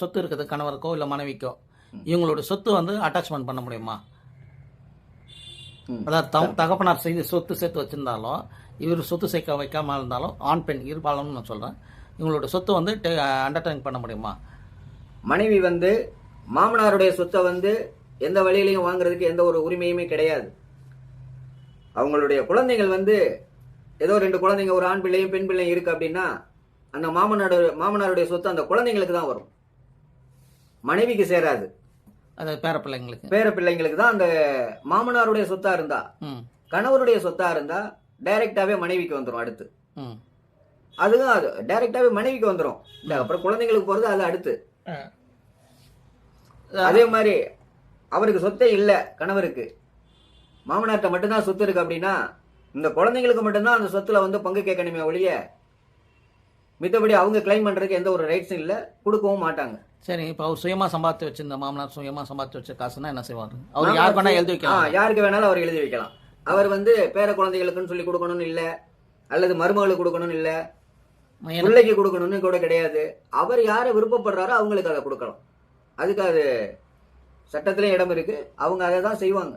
சொத்து இருக்குது கணவருக்கோ இல்லை மனைவிக்கோ, இவங்களோட சொத்து வந்து அட்டாச்மெண்ட் பண்ண முடியுமா? அதாவது தகப்பனார் செய்து சொத்து சேர்த்து வச்சிருந்தாலும், இவர் சொத்து சேர்க்க வைக்காம இருந்தாலும், ஆண் பெண் இருபாலன்னு நான் சொல்கிறேன், இவங்களோட சொத்து வந்து அண்டர்டேக் பண்ண முடியுமா? மனைவி வந்து மாமனாருடைய சொத்தை வந்து எந்த வழியிலையும் வாங்குறதுக்கு எந்த ஒரு உரிமையுமே கிடையாது. அவங்களுடைய குழந்தைகள் வந்து ஏதோ 2 குழந்தைங்க, ஒரு ஆண் பிள்ளையும் பெண் பிள்ளையும் இருக்கு அப்படின்னா, அந்த மாமனாருடைய சொத்து அந்த குழந்தைங்களுக்கு தான் வரும், மனைவிக்கு சேராது. அது பேர பிள்ளைங்களுக்கு தான். அந்த மாமனாருடைய சொத்தா இருந்தா, கணவருடைய சொத்தா இருந்தா டைரக்டாவே மனைவிக்கு வந்துடும். அடுத்து அதுதான் அது டைரக்டாவே மனைவிக்கு வந்துடும். அப்புறம் குழந்தைங்களுக்கு போறது அது அடுத்து. அதே மாதிரி அவருக்கு சொத்தே இல்ல, கணவருக்கு மாமனார்ட்ட மட்டும்தான் சொத்து இருக்கு அப்படின்னா, இந்த குழந்தைங்களுக்கு மட்டும்தான் அந்த சொத்துல வந்து பங்கு கேட்கணுமே ஒழிய, மித்தபடி அவங்க கிளைம் பண்றதுக்கு எந்த ஒரு ரைட்ஸும் இல்ல, கொடுக்கவும் மாட்டாங்க. சரி, இப்போ அவர் சுயமா சம்பாதித்து வச்சிருந்த மாமனார் சுயமா சம்பாதித்து வச்ச காசுன்னா என்ன செய்வாரு? அவர் யாருக்கு வேணா எழுதி வைக்கலாம். யாருக்கு வேணாலும் அவர் எழுதி வைக்கலாம். அவர் வந்து பேர குழந்தைகளுக்குன்னு சொல்லி கொடுக்கணும்னு இல்ல, அல்லது மருமகளுக்கு கொடுக்கணும்னு இல்ல, பிள்ளைக்கு கொடுக்கணும்னு கூட கிடையாது. அவர் யாரை விருப்பப்படுறாரோ அவங்களுக்கு அதை கொடுக்கலாம். அதுக்கு அது சட்டத்திலே இடம் இருக்கு. அவங்க அதை தான் செய்வாங்க.